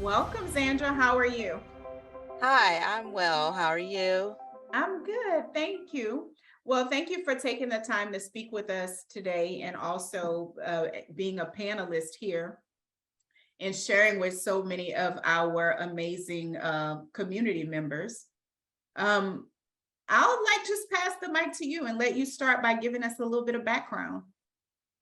Welcome, Zandra. How are you? Hi, I'm well. How are you? I'm good. Thank you. Well, thank you for taking the time to speak with us today and also being a panelist here and sharing with so many of our amazing community members. Um, I'll just pass the mic to you and let you start by giving us a little bit of background.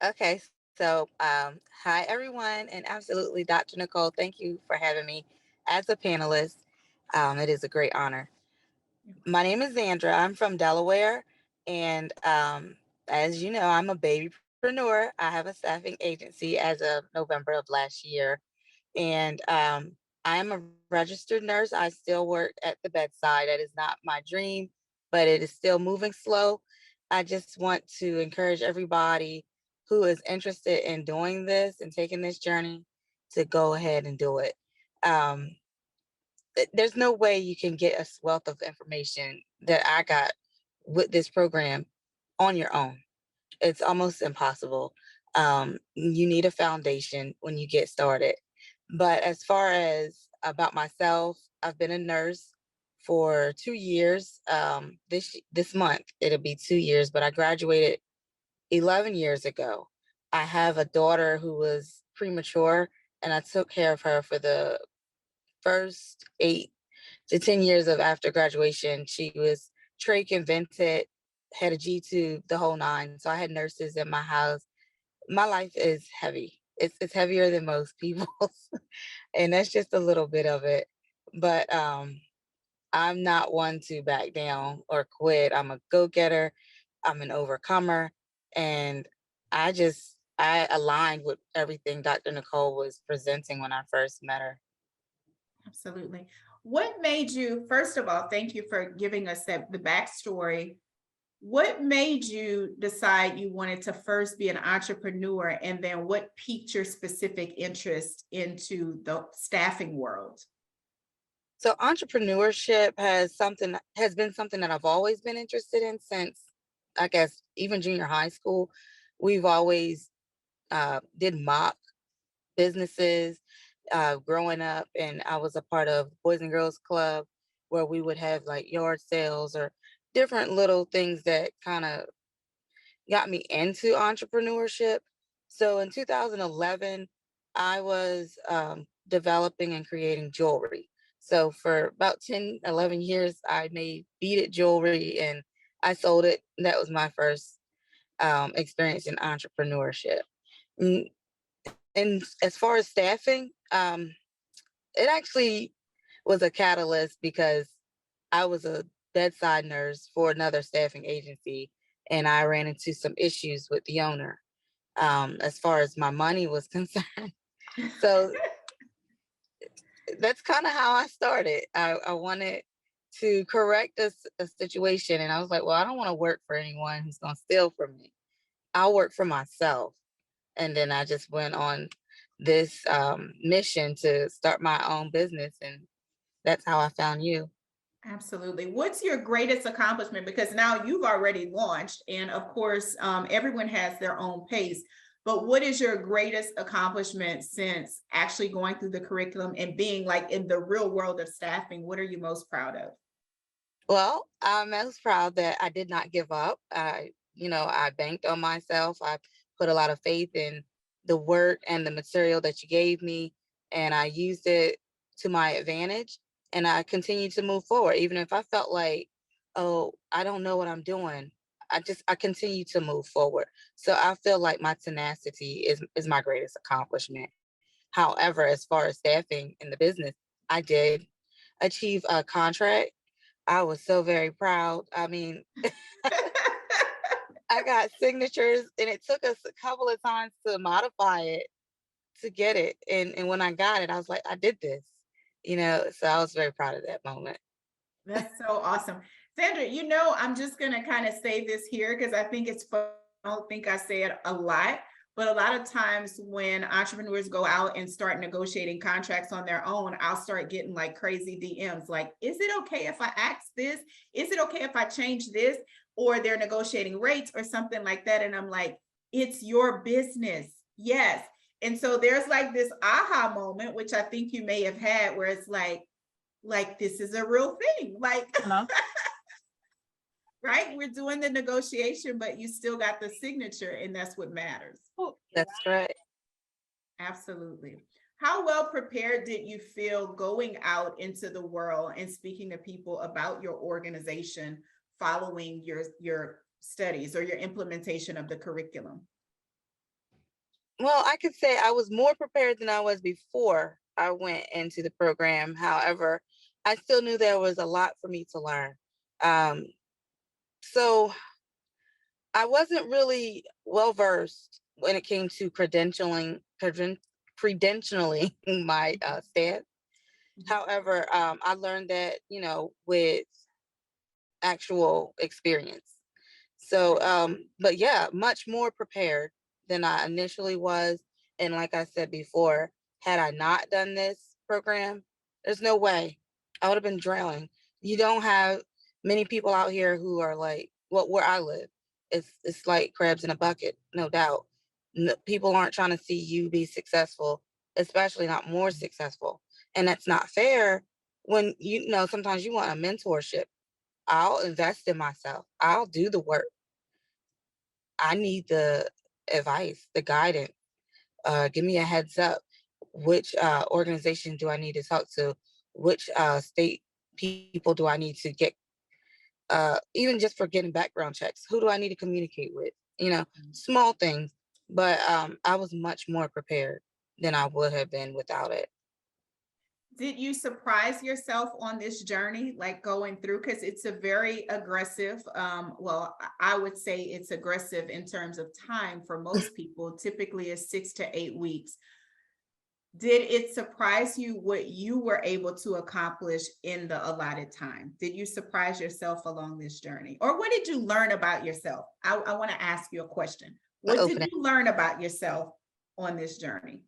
Okay, hi everyone, and absolutely, Dr. Nicole, thank you for having me as a panelist. It is a great honor. My name is Andra. I'm from Delaware, and as you know, I'm a babypreneur. I have a staffing agency as of November of last year, and I am a registered nurse. I still work at the bedside. That is not my dream, but it is still moving slow. I just want to encourage everybody who is interested in doing this and taking this journey to go ahead and do it. Um, there's no way you can get a wealth of information that I got with this program on your own. It's almost impossible. You need a foundation when you get started. But as far as about myself, I've been a nurse for 2 years. This month it'll be 2 years, but I graduated 11 years ago. I have a daughter who was premature, and I took care of her for the first 8 to 10 years of after graduation. She was trach invented, had a G tube, the whole nine. So I had nurses in my house. My life is heavy. It's heavier than most people's, and that's just a little bit of it. But I'm not one to back down or quit. I'm a go-getter. I'm an overcomer, and I aligned with everything Dr. Nicole was presenting when I first met her. Absolutely. What made you, first of all, thank you for giving us the backstory. What made you decide you wanted to first be an entrepreneur, and then what piqued your specific interest into the staffing world? So entrepreneurship has been something that I've always been interested in since, I guess, even junior high school. We've always did mock businesses growing up, and I was a part of Boys and Girls Club where we would have like yard sales or different little things that kind of got me into entrepreneurship. So in 2011, I was developing and creating jewelry. So for about 10, 11 years, I made beaded jewelry and I sold it. That was my first experience in entrepreneurship. Mm, And as far as staffing, it actually was a catalyst because I was a bedside nurse for another staffing agency and I ran into some issues with the owner as far as my money was concerned. So that's kind of how I started. I wanted to correct a situation, and I was like, well, I don't want to work for anyone who's going to steal from me. I'll work for myself. And then I just went on this mission to start my own business, and that's how I found you. Absolutely. What's your greatest accomplishment? Because now you've already launched, and of course, everyone has their own pace. But what is your greatest accomplishment since actually going through the curriculum and being like in the real world of staffing? What are you most proud of? Well, I'm most proud that I did not give up. I banked on myself. I put a lot of faith in the work and the material that you gave me, and I used it to my advantage. And I continued to move forward, even if I felt like, oh, I don't know what I'm doing. I continue to move forward. So I feel like my tenacity is my greatest accomplishment. However, as far as staffing in the business, I did achieve a contract. I was so very proud. I mean, I got signatures and it took us a couple of times to modify it to get it. And when I got it, I was like, I did this, so I was very proud of that moment. That's so awesome. Sandra, I'm just going to kind of say this here because I think it's fun. I don't think I say it a lot, but a lot of times when entrepreneurs go out and start negotiating contracts on their own, I'll start getting like crazy DMs like, is it okay if I ask this? Is it okay if I change this? Or they're negotiating rates or something like that. And I'm like, it's your business. Yes. And so there's like this aha moment, which I think you may have had, where it's like this is a real thing. Like, right? We're doing the negotiation, but you still got the signature, and that's what matters. That's right. Absolutely. How well prepared did you feel going out into the world and speaking to people about your organization following your studies or your implementation of the curriculum? Well, I could say I was more prepared than I was before I went into the program. However, I still knew there was a lot for me to learn. Um, so I wasn't really well versed when it came to credentialing my stance. However, I learned that, with actual experience. So, but yeah, much more prepared than I initially was. And like I said before, had I not done this program, there's no way I would have been drowning. You don't have many people out here who are like, well, where I live, it's like crabs in a bucket, no doubt. People aren't trying to see you be successful, especially not more successful. And that's not fair when, sometimes you want a mentorship. I'll invest in myself. I'll do the work. I need the advice, the guidance. Give me a heads up. Which organization do I need to talk to? Which state people do I need to get? Even just for getting background checks, who do I need to communicate with? Small things. But I was much more prepared than I would have been without it. Did you surprise yourself on this journey, like going through? Because it's a very aggressive, well, I would say it's aggressive in terms of time for most people, typically is 6 to 8 weeks. Did it surprise you what you were able to accomplish in the allotted time? Did you surprise yourself along this journey? Or what did you learn about yourself? I want to ask you a question. What did you learn about yourself on this journey?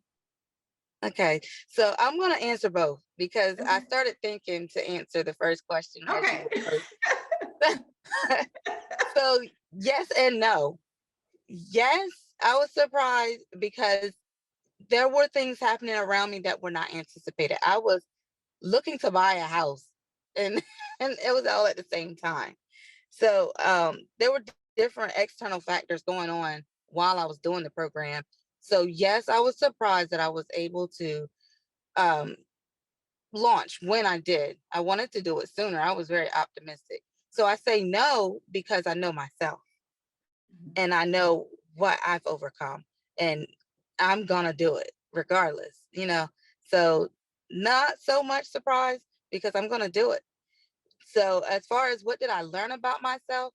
Okay, so I'm going to answer both because I started thinking to answer the first question as Okay. you were first. So yes and no. Yes, I was surprised because there were things happening around me that were not anticipated. I was looking to buy a house, and and it was all at the same time. So there were different external factors going on while I was doing the program. So yes, I was surprised that I was able to um, launch when I did. I wanted to do it sooner. I was very optimistic. So I say no because I know myself and I know what I've overcome, and I'm gonna do it regardless. So not so much surprise because I'm gonna do it. So as far as what did I learn about myself,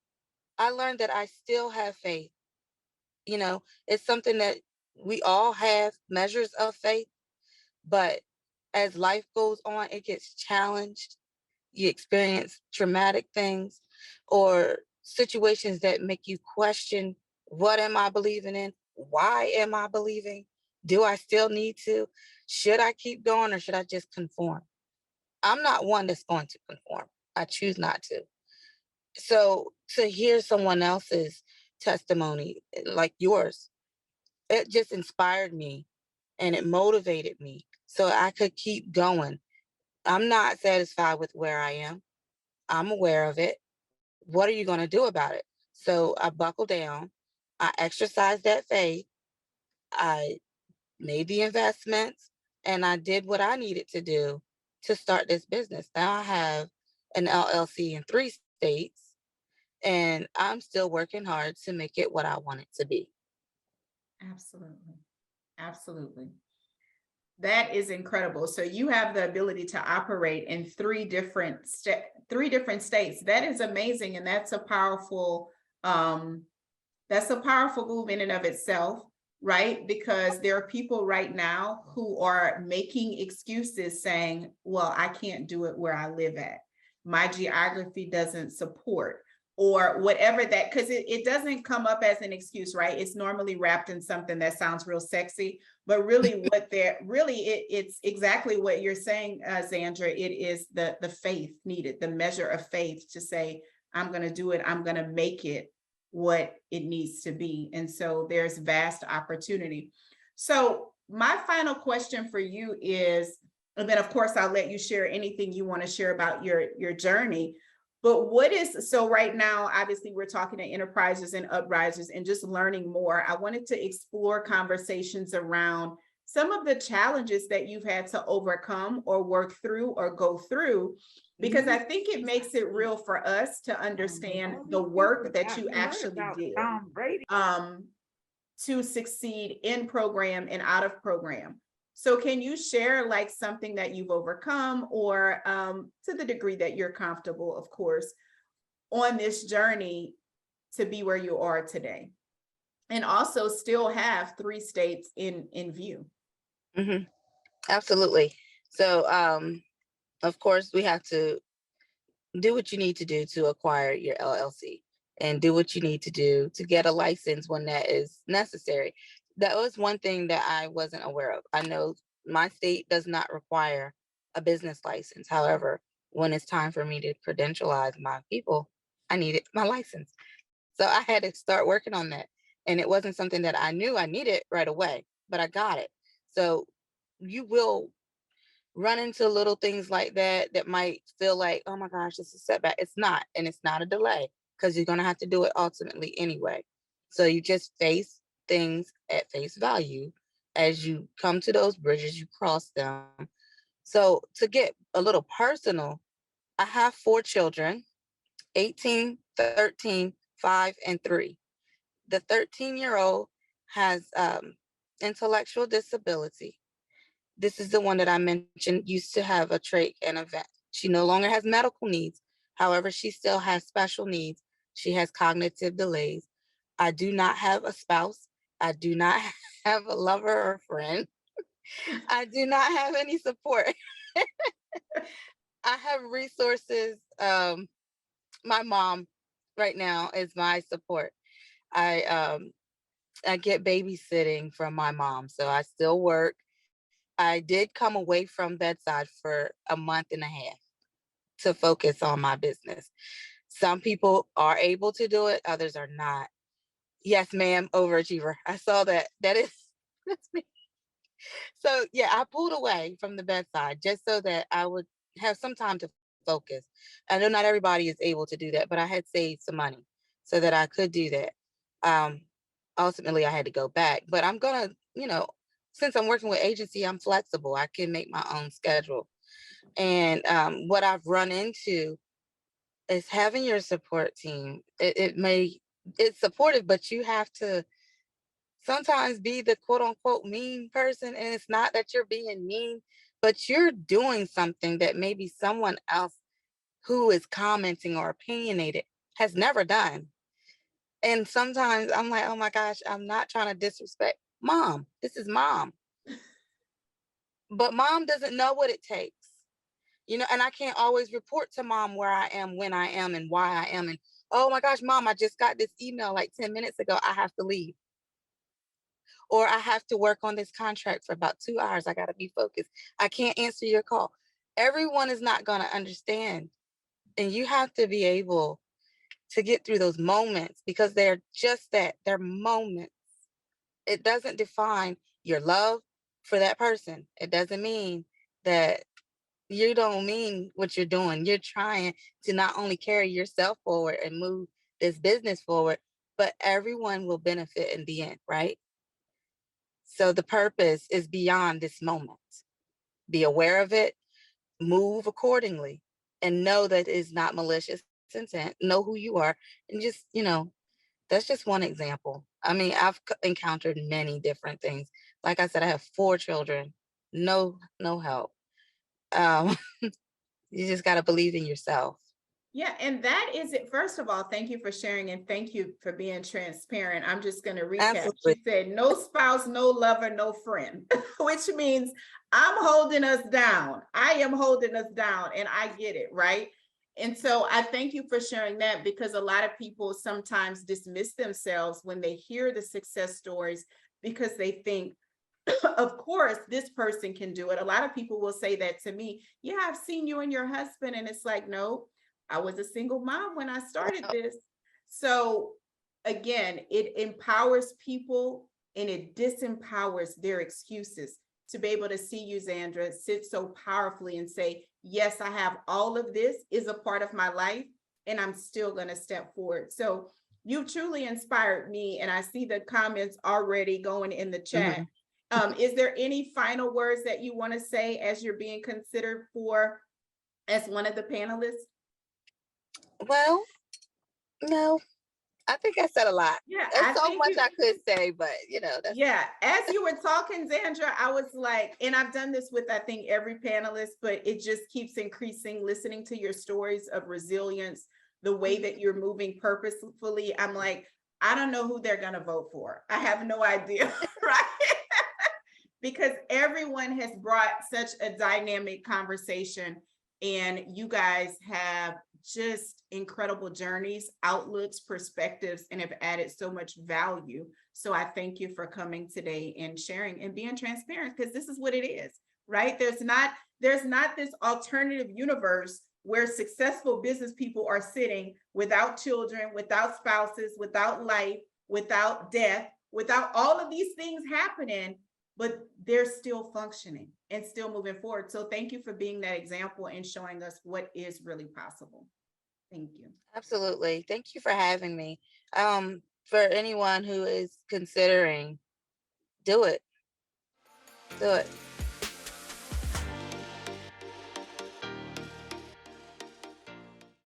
I learned that I still have faith. It's something that we all have measures of faith, but as life goes on, it gets challenged. You experience traumatic things or situations that make you question, what am I believing in? Why am I believing? Do I still need to? Should I keep going or should I just conform? I'm not one that's going to conform. I choose not to. So to hear someone else's testimony like yours, it just inspired me and it motivated me so I could keep going. I'm not satisfied with where I am. I'm aware of it. What are you going to do about it? So I buckled down. I exercised that faith. I made the investments and I did what I needed to do to start this business. Now I have an LLC in 3 states and I'm still working hard to make it what I want it to be. Absolutely. Absolutely. That is incredible. So you have the ability to operate in three different states. That is amazing. And that's a powerful move in and of itself, right? Because there are people right now who are making excuses saying, well, I can't do it where I live at. My geography doesn't support, or whatever that, because it doesn't come up as an excuse, right? It's normally wrapped in something that sounds real sexy, but really it's exactly what you're saying, Zandra. It is the faith needed, the measure of faith to say, I'm going to do it. I'm going to make it what it needs to be. And so there's vast opportunity. So my final question for you is, and then of course I'll let you share anything you want to share about your journey. But what is, so right now, obviously we're talking to enterprises and uprisers and just learning more. I wanted to explore conversations around some of the challenges that you've had to overcome or work through or go through, because I think it makes it real for us to understand the work that you actually did to succeed in program and out of program. So can you share like something that you've overcome, or to the degree that you're comfortable, of course, on this journey to be where you are today, and also still have 3 states in view? Mhm. Absolutely. So, of course, we have to do what you need to do to acquire your LLC, and do what you need to do to get a license when that is necessary. That was one thing that I wasn't aware of. I know my state does not require a business license. However, when it's time for me to credentialize my people, I needed my license. So I had to start working on that. And it wasn't something that I knew I needed right away, but I got it. So you will run into little things like that that might feel like, oh my gosh, this is a setback. It's not, and it's not a delay, because you're going to have to do it ultimately anyway. So you just face things at face value. As you come to those bridges, you cross them. So to get a little personal, I have 4 children, 18, 13, 5, and 3. The 13-year-old has intellectual disability. This is the one that I mentioned used to have a trach and a vent. She no longer has medical needs. However, she still has special needs. She has cognitive delays. I do not have a spouse. I do not have a lover or friend. I do not have any support. I have resources. My mom right now is my support. I I get babysitting from my mom, so I still work. I did come away from bedside for a month and a half to focus on my business. Some people are able to do it, others are not. Yes, ma'am, overachiever. I saw that. That is, that's me. So yeah, I pulled away from the bedside just so that I would have some time to focus. I know not everybody is able to do that, but I had saved some money so that I could do that. Um, Ultimately, I had to go back, but I'm gonna, since I'm working with agency, I'm flexible. I can make my own schedule. And what I've run into is having your support team. It's supportive, but you have to sometimes be the quote unquote mean person. And it's not that you're being mean, but you're doing something that maybe someone else who is commenting or opinionated has never done. And sometimes I'm like, oh my gosh, I'm not trying to disrespect mom. This is mom. But mom doesn't know what it takes. And I can't always report to mom where I am, when I am, and why I am. And oh my gosh, mom, I just got this email like 10 minutes ago. I have to leave. Or I have to work on this contract for about 2 hours. I got to be focused. I can't answer your call. Everyone is not going to understand. And you have to be able to get through those moments, because they're just that. They're moments. It doesn't define your love for that person. It doesn't mean that you don't mean what you're doing. You're trying to not only carry yourself forward and move this business forward, but everyone will benefit in the end, right? So the purpose is beyond this moment. Be aware of it, move accordingly, and know that it's not malicious intent. Know who you are, and just, that's just one example. I mean, I've encountered many different things. Like I said, I have 4 children, no help. Um, you just got to believe in yourself. Yeah, and that is it. First of all, thank you for sharing, and thank you for being transparent. I'm just going to recap. Absolutely. She said, no spouse, no lover, no friend, which means I'm holding us down. I am holding us down, and I get it, right? And so I thank you for sharing that, because a lot of people sometimes dismiss themselves when they hear the success stories, because they think, of course, this person can do it. A lot of people will say that to me. Yeah, I've seen you and your husband. And it's like, no, I was a single mom when I started this. So again, it empowers people and it disempowers their excuses. To be able to see you, Zandra, sit so powerfully and say, yes, I have all of this is a part of my life, and I'm still going to step forward. So you truly inspired me, and I see the comments already going in the chat. Is there any final words that you want to say as you're being considered for as one of the panelists? Well, no, I think I said a lot. Yeah, There's I so think much you, I could say, but that's yeah, as you were talking, Zandra, I was like, and I've done this with, I think, every panelist, but it just keeps increasing, listening to your stories of resilience, the way that you're moving purposefully. I'm like, I don't know who they're going to vote for. I have no idea, right? Because everyone has brought such a dynamic conversation, and you guys have just incredible journeys, outlooks, perspectives, and have added so much value. So I thank you for coming today and sharing and being transparent, because this is what it is, right? There's not this alternative universe where successful business people are sitting without children, without spouses, without life, without death, without all of these things happening, but they're still functioning and still moving forward. So thank you for being that example and showing us what is really possible. Thank you. absolutely. Thank you for having me. For anyone who is considering, do it. Do it.